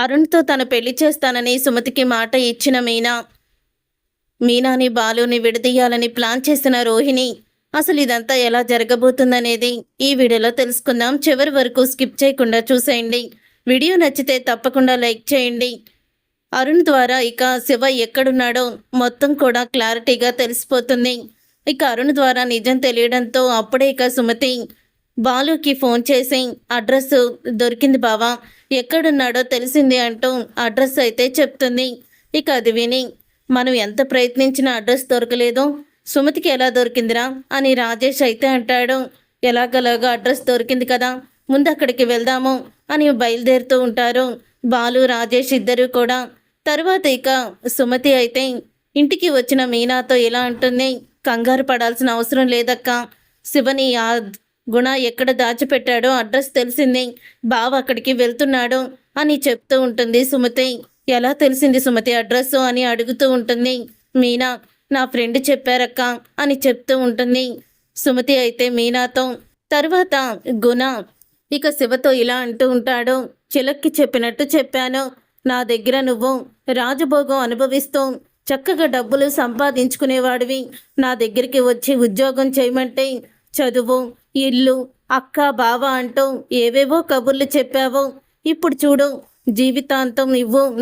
అరుణ్తో తన పెళ్లి చేస్తానని సుమతికి మాట ఇచ్చిన మీనాని బాలుని విడదీయాలని ప్లాన్ చేసిన రోహిణి అసలు ఇదంతా ఎలా జరగబోతుందనేది ఈ వీడియోలో తెలుసుకుందాం. చివరి వరకు స్కిప్ చేయకుండా చూసేయండి. వీడియో నచ్చితే తప్పకుండా లైక్ చేయండి. అరుణ్ ద్వారా ఇక శివ ఎక్కడున్నాడో మొత్తం కూడా క్లారిటీగా తెలిసిపోతుంది. ఇక అరుణ్ ద్వారా నిజం తెలియడంతో అప్పుడే ఇక సుమతి బాలుకి ఫోన్ చేసి అడ్రస్ దొరికింది బావా, ఎక్కడున్నాడో తెలిసింది అంటూ అడ్రస్ అయితే చెప్తుంది. ఇక అది విని మనం ఎంత ప్రయత్నించినా అడ్రస్ దొరకలేదు, సుమతికి ఎలా దొరికిందిరా అని రాజేష్ అయితే అంటాడు. ఎలాగలాగా అడ్రస్ దొరికింది కదా, ముందు అక్కడికి వెళ్దాము అని బయలుదేరుతూ ఉంటారు బాలు రాజేష్ ఇద్దరు కూడా. తర్వాత ఇక సుమతి అయితే ఇంటికి వచ్చిన మీనాతో ఇలా అంటుంది, కంగారు పడాల్సిన అవసరం లేదక్క, శివని ఆ గుణ ఎక్కడ దాచిపెట్టాడో అడ్రస్ తెలిసింది, బావ అక్కడికి వెళ్తున్నాడు అని చెప్తూ ఉంటుంది సుమతి. ఎలా తెలిసింది సుమతి అడ్రస్ అని అడుగుతూ ఉంటుంది మీనా. నా ఫ్రెండ్ చెప్పారక్క అని చెప్తూ ఉంటుంది సుమతి అయితే మీనాతో. తర్వాత గుణ ఇక శివతో ఇలా అంటూ ఉంటాడు, చిలక్కి చెప్పినట్టు చెప్పాను, నా దగ్గర నువ్వు రాజభోగం అనుభవిస్తూ చక్కగా డబ్బులు సంపాదించుకునేవాడివి, నా దగ్గరికి వచ్చి ఉద్యోగం చేయమంటే చదువు, ఇల్లు, అక్క, బావ అంటూ ఏవేవో కబుర్లు చెప్పావు. ఇప్పుడు చూడు, జీవితాంతం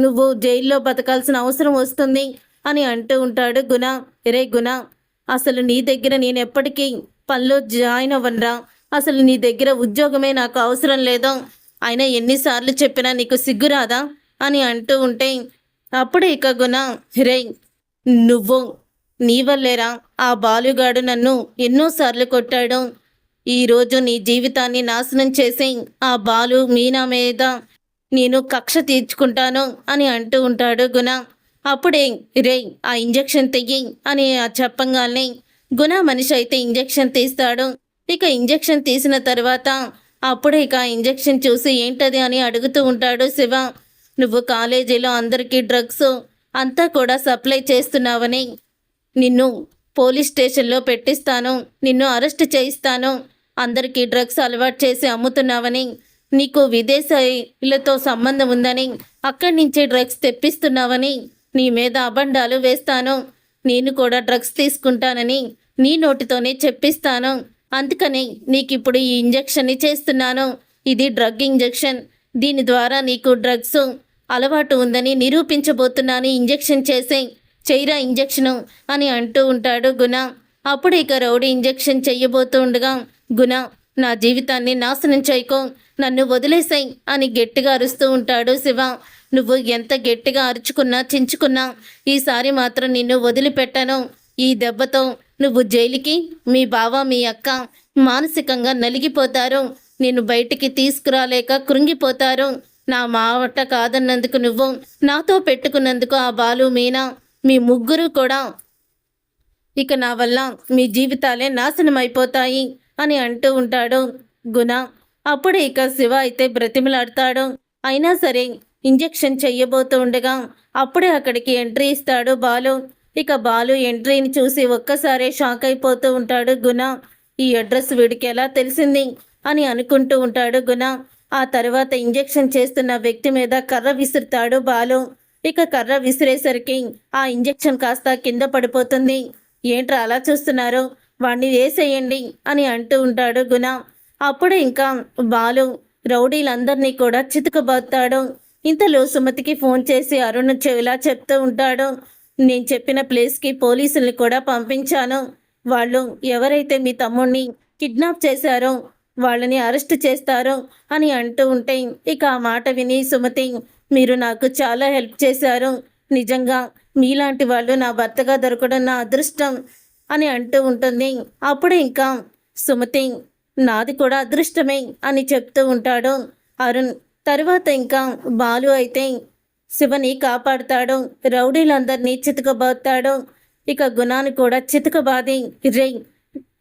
నువ్వు జైల్లో బతకాల్సిన అవసరం వస్తుంది అని అంటూ ఉంటాడు గుణ. రే గుణ, అసలు నీ దగ్గర నేను ఎప్పటికీ పనిలో జాయిన్ అవ్వనరా, అసలు నీ దగ్గర ఉద్యోగమే నాకు అవసరం లేదు, అయినా ఎన్నిసార్లు చెప్పినా నీకు సిగ్గురాదా అని అంటూ ఉంటే అప్పుడే ఇక గుణ, రే నువ్వు నీ వల్లేరా ఆ బాలుగాడు నన్ను ఎన్నోసార్లు కొట్టాడు, ఈరోజు నీ జీవితాన్ని నాశనం చేసి ఆ బాలు మీనా మీద నేను కక్ష తీర్చుకుంటాను అని అంటూ ఉంటాడు గుణ. అప్పుడే రే ఆ ఇంజెక్షన్ తెయ్యి అని చెప్పంగానే గుణ మనిషి అయితే ఇంజెక్షన్ తీస్తాడు. ఇక ఇంజెక్షన్ తీసిన తర్వాత అప్పుడే ఇక ఇంజెక్షన్ చూసి ఏంటది అని అడుగుతూ ఉంటాడు శివ. నువ్వు కాలేజీలో అందరికీ డ్రగ్స్ అంతా కూడా సప్లై చేస్తున్నావని నిన్ను పోలీస్ స్టేషన్లో పెట్టిస్తాను, నిన్ను అరెస్ట్ చేయిస్తాను, అందరికీ డ్రగ్స్ అలవాటు చేసి అమ్ముతున్నావని, నీకు విదేశీయులతో సంబంధం ఉందని, అక్కడి నుంచే డ్రగ్స్ తెప్పిస్తున్నావని నీ మీద అబండాలు వేస్తాను, నేను కూడా డ్రగ్స్ తీసుకుంటానని నీ నోటితోనే చెప్పిస్తాను, అందుకని నీకు ఇప్పుడు ఈ ఇంజెక్షన్ని చేస్తున్నాను, ఇది డ్రగ్ ఇంజెక్షన్, దీని ద్వారా నీకు డ్రగ్స్ అలవాటు ఉందని నిరూపించబోతున్నాను, ఇంజెక్షన్ చేసే చెయ్యరా ఇంజెక్షను అని అంటూ ఉంటాడు గుణ. అప్పుడు ఇక రౌడీ ఇంజెక్షన్ చెయ్యబోతూ ఉండగా గుణ, నా జీవితాన్ని నాశనం చేయకో, నన్ను వదిలేసాయి అని గట్టిగా అరుస్తూ ఉంటాడు శివ. నువ్వు ఎంత గట్టిగా అరుచుకున్నా చించుకున్నా ఈసారి మాత్రం నిన్ను వదిలిపెట్టాను, ఈ దెబ్బతో నువ్వు జైలుకి మీ బావ మీ అక్క మానసికంగా నలిగిపోతారు, నిన్ను బయటికి తీసుకురాలేక కృంగిపోతారు, నా మాట కాదన్నందుకు నువ్వు నాతో పెట్టుకున్నందుకు ఆ బాలు మీనా మీ ముగ్గురు కూడా ఇక నా వల్ల మీ జీవితాలే నాశనం అయిపోతాయి అని అంటూ ఉంటాడు గుణ. అప్పుడే ఇక శివ అయితే బ్రతిమలాడతాడు. అయినా సరే ఇంజెక్షన్ చెయ్యబోతూ ఉండగా అప్పుడే అక్కడికి ఎంట్రీ ఇస్తాడు బాలు. ఇక బాలు ఎంట్రీని చూసి ఒక్కసారే షాక్ అయిపోతూ ఉంటాడు గుణ. ఈ అడ్రస్ వీడికి ఎలా తెలిసింది అని అనుకుంటూ ఉంటాడు గుణ. ఆ తర్వాత ఇంజెక్షన్ చేస్తున్న వ్యక్తి మీద కర్ర విసురుతాడు బాలు. ఇక కర్ర విసిరేసరికి ఆ ఇంజెక్షన్ కాస్త కింద పడిపోతుంది. ఏంట్రా అలా చూస్తున్నారు, వాణ్ణి వేసేయండి అని అంటూ ఉంటాడు గుణ. అప్పుడు ఇంకా బాలు రౌడీలందరినీ కూడా చితుకబోతాడు. ఇంతలో సుమతికి ఫోన్ చేసి అరుణ్ ఇలా చెప్తూ ఉంటాడు, నేను చెప్పిన ప్లేస్కి పోలీసుల్ని కూడా పంపించాను, వాళ్ళు ఎవరైతే మీ తమ్ముడిని కిడ్నాప్ చేశారో వాళ్ళని అరెస్ట్ చేస్తారు అని అంటూ ఉంటే ఇక ఆ మాట విని సుమతి, మీరు నాకు చాలా హెల్ప్ చేశారు, నిజంగా మీలాంటి వాళ్ళు నా భర్తగా దొరకడం నా అదృష్టం అని అంటూ ఉంటుంది. అప్పుడు ఇంకా సుమతి, నాది కూడా అదృష్టమే అని చెప్తూ ఉంటాడు అరుణ్. తర్వాత ఇంకా బాలు అయితే శివని కాపాడుతాడు, రౌడీలందరినీ చితకబాతాడు. ఇక గుణాన్ని కూడా చితకబాది, రే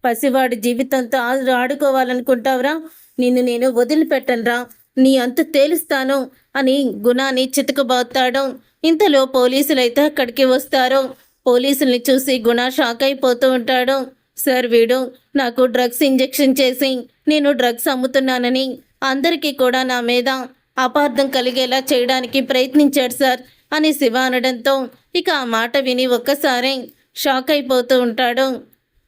పసివాడి జీవితంతో ఆడుకోవాలనుకుంటావురా, నిన్ను నేను వదిలిపెట్టనురా, నీ అంతు తేలుస్తాను అని గుణాన్ని చితకబాతాడు. ఇంతలో పోలీసులైతే అక్కడికి వస్తారు. పోలీసుల్ని చూసి గుణ షాక్ అయిపోతూ ఉంటాడు. సార్, వీడు నాకు డ్రగ్స్ ఇంజెక్షన్ చేసి నేను డ్రగ్స్ అమ్ముతున్నానని అందరికీ కూడా నా మీద అపార్థం కలిగేలా చేయడానికి ప్రయత్నించాడు సార్ అని శివ అనడంతో ఇక ఆ మాట విని ఒక్కసారి షాక్ అయిపోతూ ఉంటాడు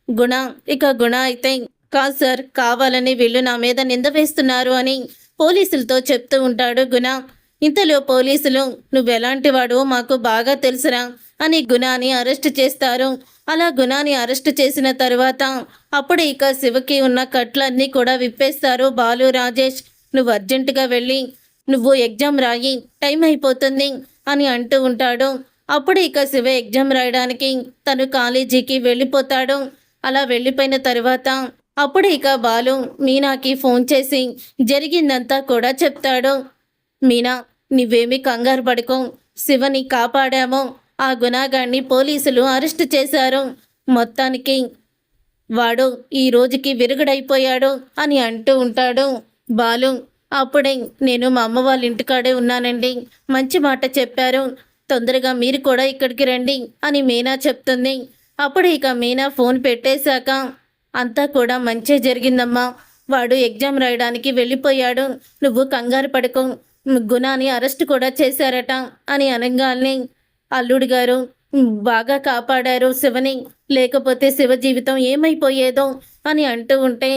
గుణ. ఇక గుణ అయితే కాదు సార్, కావాలని వీళ్ళు నా మీద నింద వేస్తున్నారు అని పోలీసులతో చెప్తూ ఉంటాడు గుణ. ఇంతలో పోలీసులు నువ్వెలాంటి వాడో మాకు బాగా తెలుసురా అని గుణాని అరెస్ట్ చేస్తారు. అలా గుణాని అరెస్ట్ చేసిన తరువాత అప్పుడు ఇక శివకి ఉన్న కట్లన్నీ కూడా విప్పేస్తారు బాలు, రాజేష్. నువ్వు అర్జెంటుగా వెళ్ళి నువ్వు ఎగ్జామ్ రాయి, టైం అయిపోతుంది అని అంటూ ఉంటాడు. అప్పుడు ఇక శివ ఎగ్జామ్ రాయడానికి తను కాలేజీకి వెళ్ళిపోతాడు. అలా వెళ్ళిపోయిన తరువాత అప్పుడు ఇక బాలు మీనాకి ఫోన్ చేసి జరిగిందంతా కూడా చెప్తాడు. మీనా, నువ్వేమీ కంగారు పడుకో, శివని కాపాడామో, ఆ గుణాగాన్ని పోలీసులు అరెస్ట్ చేశారు, మొత్తానికి వాడు ఈ రోజుకి విరుగుడైపోయాడు అని అంటూ ఉంటాడు బాలు. అప్పుడే నేను మా అమ్మ వాళ్ళ ఇంటికాడే ఉన్నానండి, మంచి మాట చెప్పారు, తొందరగా మీరు కూడా ఇక్కడికి రండి అని మీనా చెప్తుంది. అప్పుడు ఇక మీనా ఫోన్ పెట్టేశాక అంతా కూడా మంచే జరిగిందమ్మా, వాడు ఎగ్జామ్ రాయడానికి వెళ్ళిపోయాడు, నువ్వు కంగారు పడుకో, గుణాని అరెస్ట్ కూడా చేశారట అని అనగానే అల్లుడు గారు బాగా కాపాడారు శివని, లేకపోతే శివ జీవితం ఏమైపోయేదో అని అంటూ ఉంటే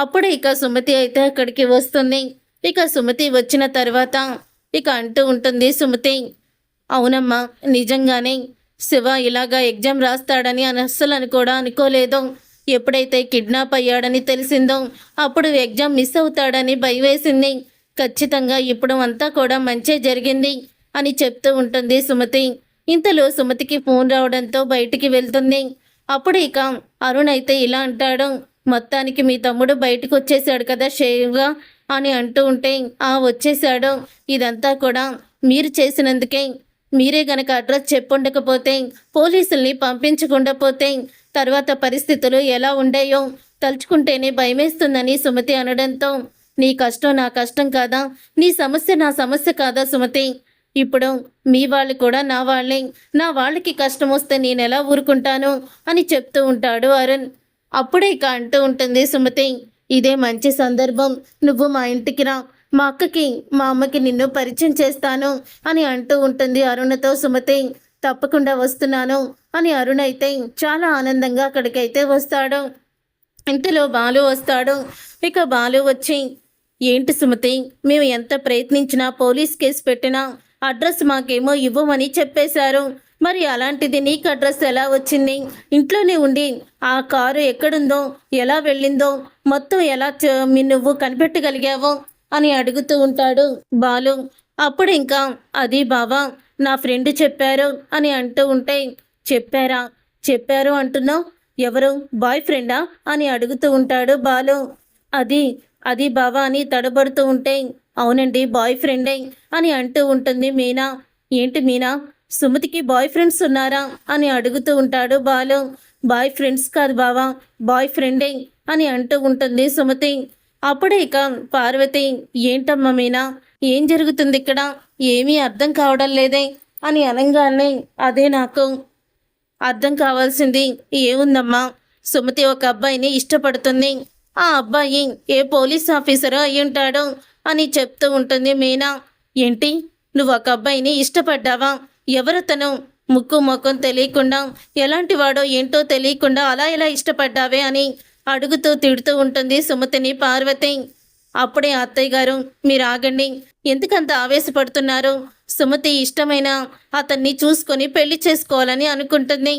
అప్పుడు ఇక సుమతి అయితే అక్కడికి వస్తుంది. ఇక సుమతి వచ్చిన తర్వాత ఇక అంటూ ఉంటుంది సుమతి, అవునమ్మా, నిజంగానే శివ ఇలాగా ఎగ్జామ్ రాస్తాడని అస్సలు కూడా అనుకోలేదు. ఎప్పుడైతే కిడ్నాప్ అయ్యాడని తెలిసిందో అప్పుడు ఎగ్జామ్ మిస్ అవుతాడని భయవేసింది. ఖచ్చితంగా ఇప్పుడు అంతా కూడా మంచే జరిగింది అని చెప్తూ ఉంటుంది సుమతి. ఇంతలో సుమతికి ఫోన్ రావడంతో బయటికి వెళ్తుంది. అప్పుడు ఇక అరుణ్ అయితే ఇలా అంటాడు, మొత్తానికి మీ తమ్ముడు బయటకు వచ్చేసాడు కదా షేవ్గా అని అంటూ ఉంటే వచ్చేసాడు, ఇదంతా కూడా మీరు చేసినందుకే, మీరే గనక అడ్రస్ చెప్పుండకపోతే, పోలీసుల్ని పంపించకుండా పోతే తర్వాత పరిస్థితులు ఎలా ఉండేయో తలుచుకుంటేనే భయమేస్తుందని సుమతి అనడంతో నీ కష్టం నా కష్టం కాదా, నీ సమస్య నా సమస్య కాదా సుమతి, ఇప్పుడు మీ వాళ్ళు కూడా నా వాళ్ళే, నా వాళ్ళకి కష్టం వస్తే నేను ఎలా ఊరుకుంటాను అని చెప్తూ ఉంటాడు అరుణ్. అప్పుడే ఇక అంటూ ఉంటుంది సుమతి, ఇదే మంచి సందర్భం, నువ్వు మా ఇంటికి రా, మా అక్కకి మా అమ్మకి నిన్ను పరిచయం చేస్తాను అని అంటూ ఉంటుంది అరుణతో సుమతి. తప్పకుండా వస్తున్నాను అని అరుణ్ అయితే చాలా ఆనందంగా అక్కడికైతే వస్తాడు. ఇంతలో బాలు వస్తాడు. ఇక బాలు వచ్చి ఏంటి సుమతి, మేము ఎంత ప్రయత్నించినా పోలీస్ కేసు పెట్టినా అడ్రస్ మాకేమో ఇవ్వమని చెప్పేశారు, మరి అలాంటిది నీకు అడ్రస్ ఎలా వచ్చింది, ఇంట్లోనే ఉండి ఆ కారు ఎక్కడుందో ఎలా వెళ్ళిందో మొత్తం ఎలా నువ్వు కనిపెట్టగలిగావో అని అడుగుతూ ఉంటాడు బాలు. అప్పుడు ఇంకా అది బావా నా ఫ్రెండ్ చెప్పారు అని అంటూ ఉంటే చెప్పారు అంటున్నావు, ఎవరు, బాయ్ ఫ్రెండా అని అడుగుతూ ఉంటాడు బాలు. అది బావా అని తడబడుతూ ఉంటే అవునండి బాయ్ ఫ్రెండే అని అంటూ ఉంటుంది మీనా. ఏంటి మీనా, సుమతికి బాయ్ ఫ్రెండ్స్ ఉన్నారా అని అడుగుతూ ఉంటాడు బాలు. బాయ్ ఫ్రెండ్స్ కాదు బావా, బాయ్ ఫ్రెండే అని అంటూ ఉంటుంది సుమతి. అప్పుడే ఇక పార్వతి ఏంటమ్మా మీనా, ఏం జరుగుతుంది ఇక్కడ, ఏమీ అర్థం కావడం లేదే అని అనగానే అదే నాకు అర్థం కావాల్సింది ఏముందమ్మా, సుమతి ఒక అబ్బాయిని ఇష్టపడుతుంది, ఆ అబ్బాయి ఏ పోలీస్ ఆఫీసరో అయి ఉంటాడు అని చెప్తూ ఉంటుంది మీనా. ఏంటి, నువ్వు ఒక అబ్బాయిని ఇష్టపడ్డావా, ఎవరతను, ముక్కు ముఖం తెలియకుండా ఎలాంటి వాడో ఏంటో తెలియకుండా అలా ఎలా ఇష్టపడ్డావే అని అడుగుతూ తిడుతూ ఉంటుంది సుమతిని పార్వతి. అప్పుడే అత్తయ్య గారు మీరు ఆగండి, ఎందుకంత ఆవేశపడుతున్నారు, సుమతి ఇష్టమైన అతన్ని చూసుకొని పెళ్లి చేసుకోవాలని అనుకుంటుంది,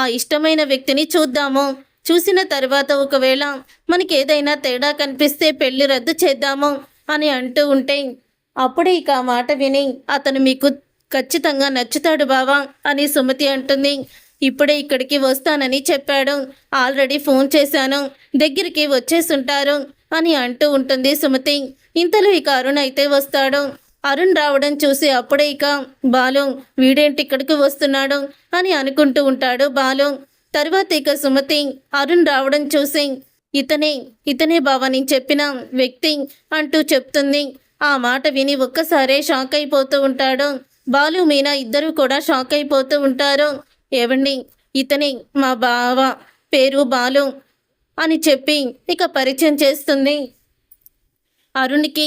ఆ ఇష్టమైన వ్యక్తిని చూద్దాము, చూసిన తర్వాత ఒకవేళ మనకి ఏదైనా తేడా కనిపిస్తే పెళ్లి రద్దు చేద్దాము అని అంటూ ఉంటే అప్పుడే ఇక ఆ మాట విని అతను మీకు ఖచ్చితంగా నచ్చుతాడు బావా అని సుమతి అంటుంది. ఇప్పుడే ఇక్కడికి వస్తానని చెప్పాడు, ఆల్రెడీ ఫోన్ చేశాను, దగ్గరికి వచ్చేసుంటారు అని అంటూ ఉంటుంది సుమతి. ఇంతలో ఇక అరుణ్ అయితే వస్తాడు. అరుణ్ రావడం చూసి అప్పుడే ఇక బాలు వీడేంటి ఇక్కడికి వస్తున్నాడు అని అనుకుంటూ ఉంటాడు బాలు. తర్వాత ఇక సుమతి అరుణ్ రావడం చూసి ఇతనే బావా నేను చెప్పిన వ్యక్తి అంటూ చెప్తుంది. ఆ మాట విని ఒక్కసారే షాక్ అయిపోతూ ఉంటాడు బాలు. మీనా ఇద్దరు కూడా షాక్ అయిపోతూ ఉంటారు. ఏవండి, ఇతనే మా బావ, పేరు బాలు అని చెప్పి ఇక పరిచయం చేస్తుంది అరుణ్కి.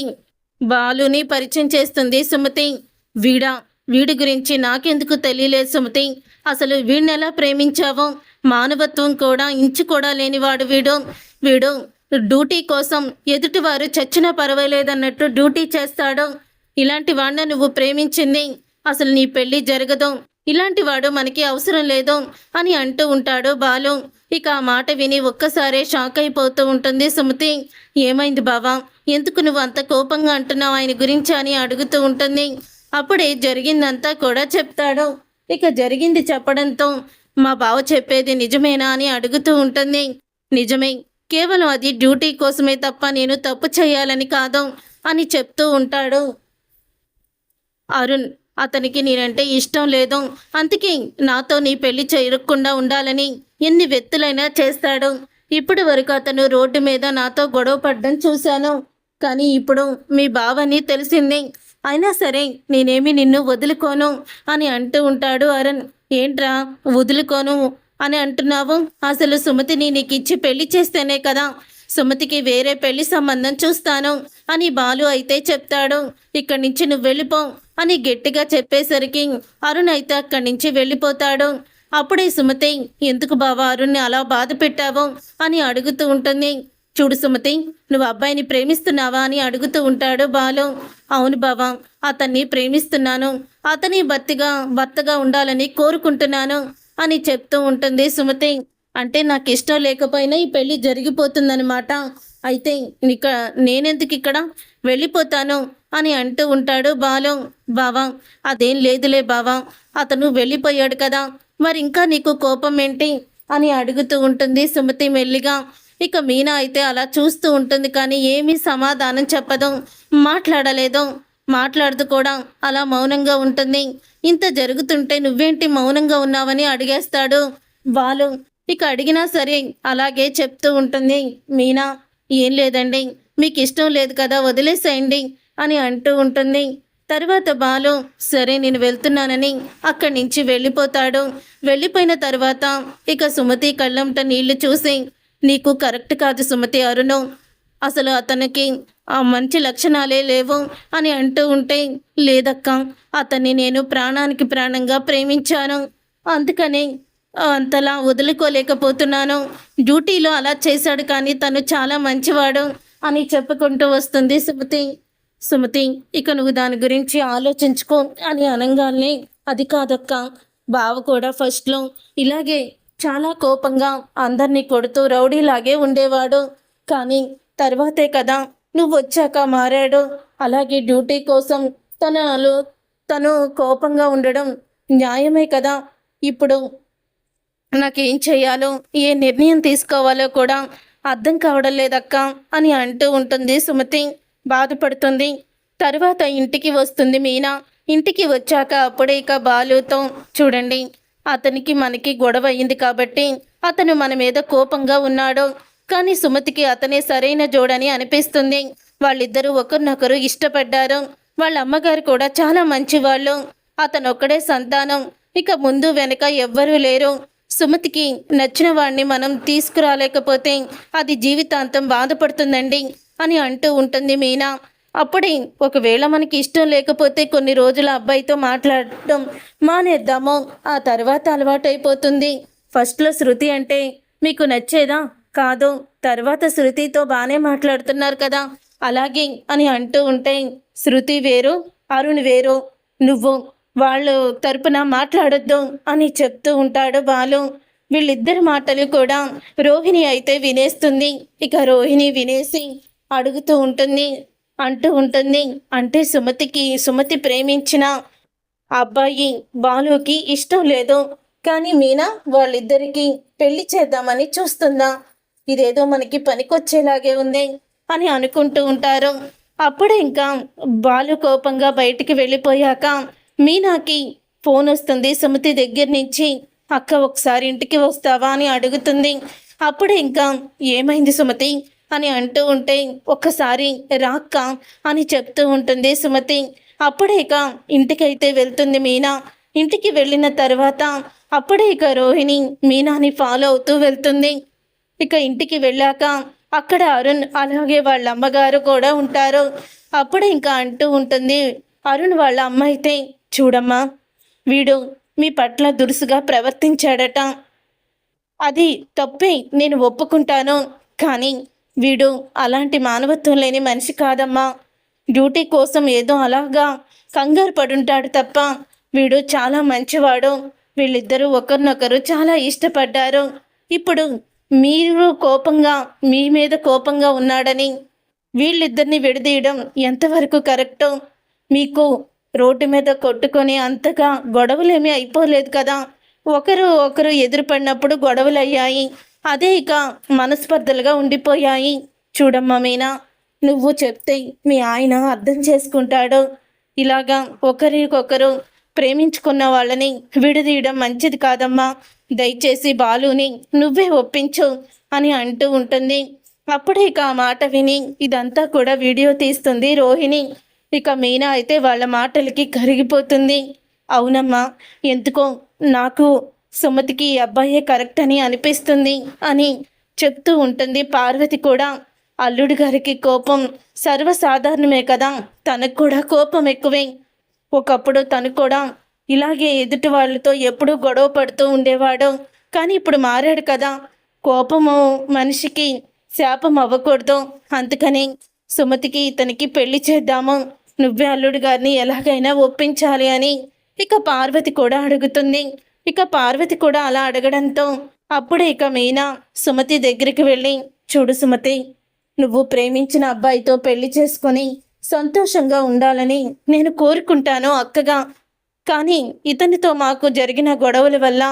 బాలుని పరిచయం చేస్తుంది సుమతి. వీడా, వీడి గురించి నాకెందుకు తెలియలేదు సుమతి. అసలు వీడిని ఎలా ప్రేమించావో, మానవత్వం కూడా ఇంచు కూడా లేనివాడు వీడు. వీడు డ్యూటీ కోసం ఎదుటివారు చచ్చినా పర్వాలేదన్నట్టు డ్యూటీ చేస్తాడు. ఇలాంటి వాడిని నువ్వు ప్రేమించింది, అసలు నీ పెళ్లి జరగదు, ఇలాంటి వాడు మనకి అవసరం లేదు అని అంటూ ఉంటాడు బాలు. ఇక ఆ మాట విని ఒక్కసారే షాక్ అయిపోతూ ఉంటుంది సుమతి. ఏమైంది బావా, ఎందుకు నువ్వు అంత కోపంగా అంటున్నావు ఆయన గురించి అని అడుగుతూ ఉంటుంది. అప్పుడే జరిగిందంతా కూడా చెప్తాడు. ఇక జరిగింది చెప్పడంతో మా బావ చెప్పేది నిజమేనా అని అడుగుతూ ఉంటుంది. నిజమే, కేవలం అది డ్యూటీ కోసమే తప్ప నేను తప్పు చేయాలని కాదు అని చెప్తూ ఉంటాడు అరుణ్. అతనికి నేనంటే ఇష్టం లేదు, అందుకే నాతో నీ పెళ్లి చేయకుండా ఉండాలని ఎన్ని వెత్తులైనా చేస్తాడు. ఇప్పటి వరకు అతను రోడ్డు మీద నాతో గొడవ పడ్డం చూశాను, కానీ ఇప్పుడు మీ బావని తెలిసింది. అయినా సరే నేనేమి నిన్ను వదులుకోను అని అంటూ ఉంటాడు అరుణ్. ఏంట్రా వదులుకోను అని అంటున్నావు? అసలు సుమతిని నీకు ఇచ్చి పెళ్లి చేస్తేనే కదా సుమతికి వేరే పెళ్లి సంబంధం చూస్తాను అని బాలు అయితే చెప్తాడు. ఇక్కడి నుంచి నువ్వు వెళ్ళిపో అని గట్టిగా చెప్పేసరికి అరుణ్ అయితే అక్కడి నుంచి వెళ్ళిపోతాడు. అప్పుడే సుమతి, ఎందుకు బావా అరుణ్ని అలా బాధ పెట్టావు అని అడుగుతూ ఉంటుంది. చూడు సుమతి, నువ్వు అబ్బాయిని ప్రేమిస్తున్నావా అని అడుగుతూ ఉంటాడు బాలు. అవును బావా, అతన్ని ప్రేమిస్తున్నాను, అతని భర్తగా ఉండాలని కోరుకుంటున్నాను అని చెప్తూ ఉంటుంది సుమతి. అంటే నాకు ఇష్టం లేకపోయినా ఈ పెళ్ళి జరిగిపోతుందనమాట. అయితే నేనెందుకు ఇక్కడ వెళ్ళిపోతాను అని అంటూ ఉంటాడు బాలు. బావా, అదేం లేదులే బావా, అతను వెళ్ళిపోయాడు కదా, మరి ఇంకా నీకు కోపం ఏంటి అని అడుగుతూ ఉంటుంది సుమతి మెల్లిగా. ఇక మీనా అయితే అలా చూస్తూ ఉంటుంది, కానీ ఏమీ సమాధానం చెప్పదు, మాట్లాడలేదు. మాట్లాడుతూ కూడా అలా మౌనంగా ఉంటుంది. ఇంత జరుగుతుంటే నువ్వేంటి మౌనంగా ఉన్నావని అడిగేస్తాడు బాలు. ఇక అడిగినా సరే అలాగే చెప్తూ ఉంటుంది మీనా. ఏం లేదండి, మీకు ఇష్టం లేదు కదా, వదిలేసేయండి అని అంటూ ఉంటుంది. తర్వాత బాలు సరే నేను వెళ్తున్నానని అక్కడి నుంచి వెళ్ళిపోతాడు. వెళ్ళిపోయిన తర్వాత ఇక సుమతి కళ్ళంట నీళ్లు చూసి, నీకు కరెక్ట్ కాదు సుమతి, అరుణు అసలు అతనికి ఆ మంచి లక్షణాలే లేవు అని అంటూ ఉంటే, లేదక్క, అతన్ని నేను ప్రాణానికి ప్రాణంగా ప్రేమించాను, అందుకని అంతలా వదులుకోలేకపోతున్నాను. డ్యూటీలో అలా చేశాడు, కానీ తను చాలా మంచివాడు అని చెప్పుకుంటూ వస్తుంది సుమతి. సుమతి, ఇక నువ్వు దాని గురించి ఆలోచించుకో అని అనగానే, అది కాదక్క, బావ కూడా ఫస్ట్లో ఇలాగే చాలా కోపంగా అందరినీ కొడుతూ రౌడీలాగే ఉండేవాడు, కానీ తర్వాతే కదా నువ్వు వచ్చాక మారాడు. అలాగే డ్యూటీ కోసం తను కోపంగా ఉండడం న్యాయమే కదా. ఇప్పుడు నాకేం చేయాలో, ఏ నిర్ణయం తీసుకోవాలో కూడా అర్థం కావడం లేదక్క అని అంటూ ఉంటుంది సుమతి. బాధపడుతుంది. తర్వాత ఇంటికి వస్తుంది మీనా. ఇంటికి వచ్చాక అప్పుడే ఇక బాలుతో, చూడండి, అతనికి మనకి గొడవ అయింది కాబట్టి అతను మన మీద కోపంగా ఉన్నాడు, కానీ సుమతికి అతనే సరైన జోడని అనిపిస్తుంది. వాళ్ళిద్దరూ ఒకరినొకరు ఇష్టపడ్డారు. వాళ్ళ అమ్మగారు కూడా చాలా మంచివాళ్ళు. అతను ఒక్కడే సంతానం, ఇక ముందు వెనక ఎవ్వరూ లేరు. సుమతికి నచ్చిన వాడిని మనం తీసుకురాలేకపోతే అది జీవితాంతం బాధపడుతుందండి అని అంటూ ఉంటుంది మీనా. అప్పుడే ఒకవేళ మనకి ఇష్టం లేకపోతే కొన్ని రోజుల అబ్బాయితో మాట్లాడటం మానేద్దాము, ఆ తర్వాత అలవాటైపోతుంది. ఫస్ట్లో శృతి అంటే మీకు నచ్చేదా? కాదు, తర్వాత శృతితో బాగానే మాట్లాడుతున్నారు కదా, అలాగే అని అంటూ ఉంటే, శృతి వేరు, అరుణ్ వేరు, నువ్వు వాళ్ళు తరపున మాట్లాడొద్దు అని చెప్తూ ఉంటాడు బాలు. వీళ్ళిద్దరి మాటలు కూడా రోహిణి అయితే వినేస్తుంది. ఇక రోహిణి వినేసి అడుగుతూ ఉంటుంది, అంటే సుమతి ప్రేమించిన అబ్బాయి బాలుకి ఇష్టం లేదు, కానీ మీనా వాళ్ళిద్దరికీ పెళ్లి చేద్దామని చూస్తుందా? ఇదేదో మనకి పనికొచ్చేలాగే ఉంది అని అనుకుంటూ ఉంటారు. అప్పుడే ఇంకా బాలు కోపంగా బయటికి వెళ్ళిపోయాక మీనాకి ఫోన్ వస్తుంది సుమతి దగ్గర నుంచి. అక్క, ఒకసారి ఇంటికి వస్తావా అని అడుగుతుంది. అప్పుడే ఇంకా ఏమైంది సుమతి అని అంటూ ఉంటే, ఒక్కసారి రాక్క అని చెప్తూ ఉంటుంది సుమతి. అప్పుడే ఇక ఇంటికైతే వెళ్తుంది మీనా. ఇంటికి వెళ్ళిన తర్వాత అప్పుడే ఇక రోహిణి మీనాని ఫాలో అవుతూ వెళ్తుంది. ఇక ఇంటికి వెళ్ళాక అక్కడ అరుణ్ అలాగే వాళ్ళ అమ్మగారు కూడా ఉంటారు. అప్పుడే ఇంకా అంటూ ఉంటుంది అరుణ్ వాళ్ళ అమ్మ అయితే, చూడమ్మా, వీడు మీ పట్ల దురుసుగా ప్రవర్తించాడట. అది తప్పే, నేను ఒప్పుకుంటాను. కానీ వీడు అలాంటి మానవత్వం లేని మనిషి కాదమ్మా. డ్యూటీ కోసం ఏదో అలాగా కంగారు పడుంటాడు తప్ప వీడు చాలా మంచివాడు. వీళ్ళిద్దరూ ఒకరినొకరు చాలా ఇష్టపడ్డారు. ఇప్పుడు మీరు కోపంగా, మీ మీద కోపంగా ఉన్నాడని వీళ్ళిద్దరిని విడదీయడం ఎంతవరకు కరెక్టో? మీకు రోడ్డు మీద కొట్టుకొని అంతగా గొడవలేమీ అయిపోలేదు కదా. ఒకరు ఎదురుపడినప్పుడు గొడవలు అయ్యాయి. అదే ఇక మనస్పర్ధలుగా ఉండిపోయాయి. చూడమ్మా మీనా, నువ్వు చెప్తే మీ ఆయన అర్థం చేసుకుంటాడు. ఇలాగా ఒకరికొకరు ప్రేమించుకున్న వాళ్ళని విడదీయడం మంచిది కాదమ్మా. దయచేసి బాలుని నువ్వే ఒప్పించు అని అంటూ ఉంటుంది. అప్పుడే ఇక ఆ మాట విని ఇదంతా కూడా వీడియో తీస్తుంది రోహిణి. ఇక మీనా అయితే వాళ్ళ మాటలకి కరిగిపోతుంది. అవునమ్మా, ఎందుకో నాకు సుమతికి ఈ అబ్బాయే కరెక్ట్ అని అనిపిస్తుంది అని చెప్తూ ఉంటుంది. పార్వతి కూడా అల్లుడి గారికి కోపం సర్వసాధారణమే కదా, తనకు కూడా కోపం ఎక్కువే. ఒకప్పుడు తను కూడా ఇలాగే ఎదుటి వాళ్ళతో ఎప్పుడూ గొడవ పడుతూ ఉండేవాడు. కానీ ఇప్పుడు మారాడు కదా. కోపము మనిషికి శాపం అవ్వకూడదు. అందుకని సుమతికి ఇతనికి పెళ్లి చేద్దాము, నువ్వే అల్లుడి గారిని ఎలాగైనా ఒప్పించాలి అని ఇక పార్వతి కూడా అడుగుతుంది. ఇక పార్వతి కూడా అలా అడగడంతో అప్పుడే ఇక మీనా సుమతి దగ్గరికి వెళ్ళి, చూడు సుమతి, నువ్వు ప్రేమించిన అబ్బాయితో పెళ్లి చేసుకొని సంతోషంగా ఉండాలని నేను కోరుకుంటాను అక్కగా. కానీ ఇతనితో మాకు జరిగిన గొడవల వల్ల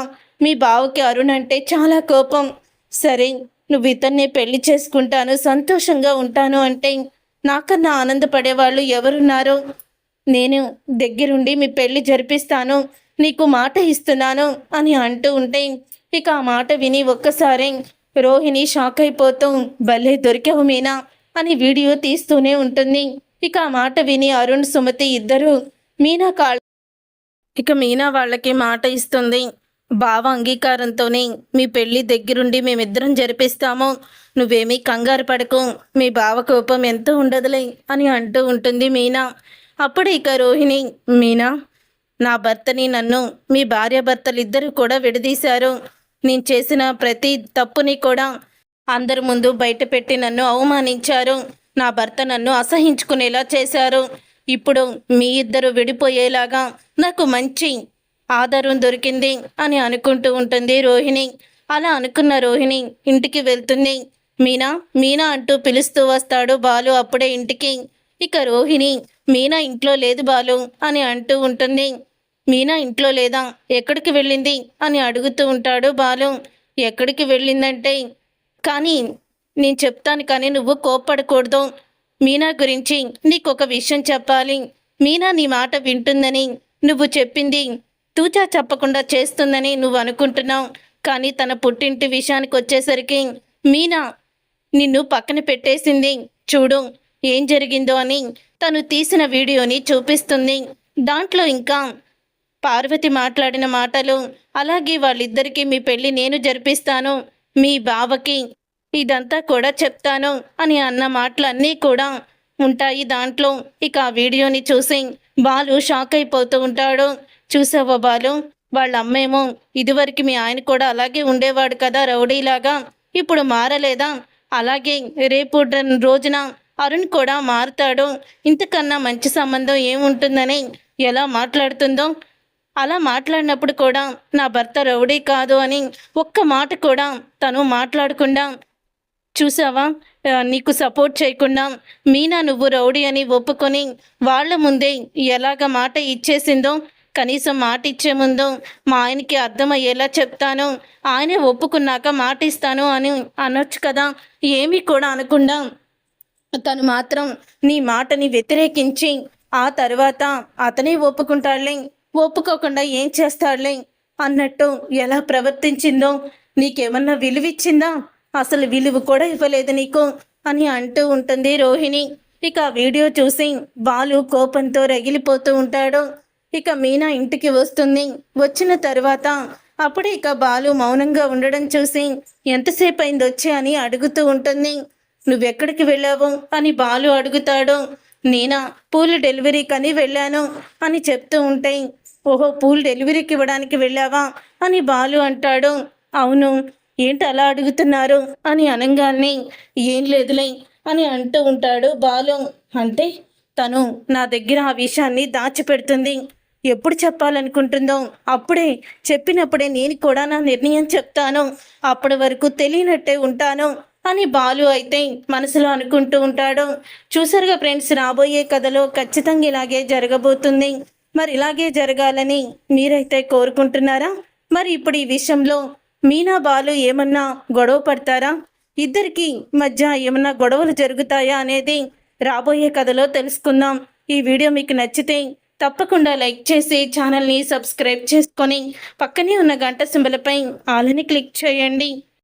మీ బావకి అరుణ్ అంటే చాలా కోపం. సరే, నువ్వు ఇతన్నే పెళ్లి చేసుకుంటాను, సంతోషంగా ఉంటాను అంటే నాకన్నా ఆనందపడేవాళ్ళు ఎవరున్నారు? నేను దగ్గరుండి మీ పెళ్లి జరిపిస్తాను, నీకు మాట ఇస్తున్నాను అని అంటూ ఉంటే ఇక ఆ మాట విని ఒక్కసారి రోహిణి షాక్ అయిపోతూ, భలే దొరికావు మీనా అని వీడియో తీస్తూనే ఉంటుంది. ఇక ఆ మాట విని అరుణ్ సుమతి ఇద్దరు మీనా మీనా వాళ్ళకి మాట ఇస్తుంది. బావ అంగీకారంతోనే మీ పెళ్ళి దగ్గరుండి మేమిద్దరం జరిపిస్తాము, నువ్వేమీ కంగారు పడకు, మీ బావ కోపం ఎంతో ఉండదులే అని అంటూ ఉంటుంది మీనా. అప్పుడు ఇక రోహిణి, మీనా, నా భర్తని నన్ను మీ భార్యాభర్తలిద్దరూ కూడా విడదీశారు. నేను చేసిన ప్రతి తప్పుని కూడా అందరి ముందు బయటపెట్టి నన్ను అవమానించారు. నా భర్త నన్ను అసహించుకునేలా చేశారు. ఇప్పుడు మీ ఇద్దరు విడిపోయేలాగా నాకు మంచి ఆధారం దొరికింది అని అనుకుంటూ ఉంటుంది రోహిణి. అలా అనుకున్న రోహిణి ఇంటికి వెళ్తుంది. మీనా, మీనా అంటూ పిలుస్తూ వస్తాడు బాలు అప్పుడే ఇంటికి. ఇక రోహిణి, మీనా ఇంట్లో లేదు బాలు అని అంటూ ఉంటుంది. మీనా ఇంట్లో లేదా, ఎక్కడికి వెళ్ళింది అని అడుగుతూ ఉంటాడు బాలు. ఎక్కడికి వెళ్ళిందంటే, కానీ నేను చెప్తాను, కానీ నువ్వు కోప్పడకూడదు. మీనా గురించి నీకొక విషయం చెప్పాలి. మీనా నీ మాట వింటుందని, నువ్వు చెప్పింది తూచా చెప్పకుండా చేస్తుందని నువ్వు అనుకుంటున్నావు. కానీ తన పుట్టింటి విషయానికి వచ్చేసరికి మీనా నిన్ను పక్కన పెట్టేసింది. చూడు ఏం జరిగిందో అని తను తీసిన వీడియోని చూపిస్తుంది. దాంట్లో ఇంకా పార్వతి మాట్లాడిన మాటలు, అలాగే వాళ్ళిద్దరికీ మీ పెళ్ళి నేను జరిపిస్తాను, మీ బావకి ఇదంతా కూడా చెప్తాను అని అన్న మాటలన్నీ కూడా ఉంటాయి దాంట్లో. ఇక ఆ వీడియోని చూసి బాలు షాక్ అయిపోతూ ఉంటాడు. చూసావా బాలు, వాళ్ళ అమ్మేమో ఇదివరకు మీ ఆయన కూడా అలాగే ఉండేవాడు కదా రౌడీలాగా, ఇప్పుడు మారలేదా? అలాగే రేపు రోజున అరుణ్ కూడా మారుతాడు, ఇంతకన్నా మంచి సంబంధం ఏముంటుందని ఎలా మాట్లాడుతుందో. అలా మాట్లాడినప్పుడు కూడా నా భర్త రౌడీ కాదు అని ఒక్క మాట కూడా తను మాట్లాడకుండా, చూసావా, నీకు సపోర్ట్ చేయకుండా మీనా నువ్వు రౌడీ అని ఒప్పుకొని వాళ్ళ ముందే ఎలాగ మాట ఇచ్చేసిందో. కనీసం మాట ఇచ్చే ముందు మా ఆయనకి అర్థమయ్యేలా చెప్తాను, ఆయనే ఒప్పుకున్నాక మాట ఇస్తాను అని అనొచ్చు కదా. ఏమీ కూడా అనకుండా తను మాత్రం నీ మాటని వ్యతిరేకించి ఆ తర్వాత అతనే ఒప్పుకుంటాడులే, ఒప్పుకోకుండా ఏం చేస్తాడులే అన్నట్టు ఎలా ప్రవర్తించిందో. నీకేమన్నా విలువిచ్చిందా? అసలు విలువ కూడా ఇవ్వలేదు నీకు అని అంటూ ఉంటుంది రోహిణి. ఇక వీడియో చూసి బాలు కోపంతో రగిలిపోతూ ఉంటాడు. ఇక మీనా ఇంటికి వస్తుంది. వచ్చిన తర్వాత అప్పుడే ఇక బాలు మౌనంగా ఉండడం చూసి ఎంతసేపు అయింది వచ్చి అని అడుగుతూ ఉంటుంది. నువ్వెక్కడికి వెళ్ళావు అని బాలు అడుగుతాడు. నేనా పూలు డెలివరీకని వెళ్ళాను అని చెప్తూ ఉంటే, ఓహో పూలు డెలివరీకి ఇవ్వడానికి వెళ్ళావా అని బాలు అంటాడు. అవును, ఏంటి అలా అడుగుతున్నారు అని అనంగానే, ఏం లేదులే అని అంటూ ఉంటాడు బాలు. అంటే తను నా దగ్గర ఆ విషయాన్ని దాచిపెడుతుంది. ఎప్పుడు చెప్పాలనుకుంటుందో అప్పుడే, చెప్పినప్పుడే నేను కూడా నా నిర్ణయం చెప్తాను. అప్పటి వరకు తెలియనట్టే ఉంటాను అని బాలు అయితే మనసులో అనుకుంటూ ఉంటాడు. చూసారుగా ఫ్రెండ్స్, రాబోయే కథలో ఖచ్చితంగా ఇలాగే జరగబోతుంది. మరి ఇలాగే జరగాలని మీరైతే కోరుకుంటున్నారా? మరి ఇప్పుడు ఈ విషయంలో మీనా బాలు ఏమన్నా గొడవ పడతారా? ఇద్దరికి మధ్య ఏమన్నా గొడవలు జరుగుతాయా అనేది రాబోయే కథలో తెలుసుకుందాం. ఈ వీడియో మీకు నచ్చితే తప్పకుండా లైక్ చేసి ఛానల్ని సబ్స్క్రైబ్ చేసుకొని పక్కనే ఉన్న గంట సింబల్పై ఆల్ అని క్లిక్ చేయండి.